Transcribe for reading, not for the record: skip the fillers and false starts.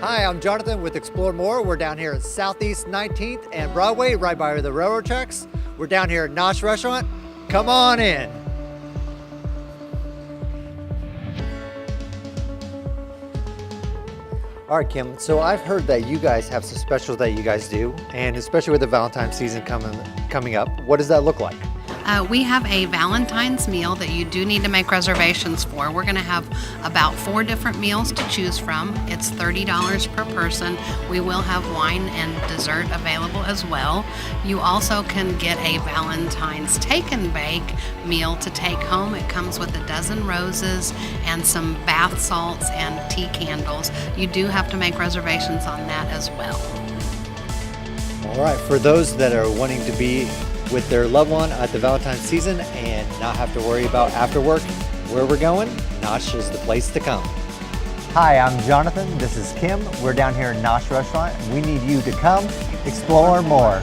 Hi, I'm Jonathan with Explore More. We're down here at Southeast 19th and Broadway, right by the railroad tracks. We're down here at Nosh Restaurant. Come on in. All right, Kim, so I've heard that you guys have some specials that you guys do, and especially with the Valentine season coming up, what does that look like? We have a Valentine's meal that you do need to make reservations for. We're going to have about 4 different meals to choose from. It's $30 per person. We will have wine and dessert available as well. You also can get a Valentine's take and bake meal to take home. It comes with a dozen roses and some bath salts and tea candles. You do have to make reservations on that as well. All right, for those that are wanting to be with their loved one at the Valentine season and not have to worry about after work where we're going, Nosh is the place to come. Hi, I'm Jonathan. This is Kim. We're down here at Nosh Restaurant. We need you to come explore more.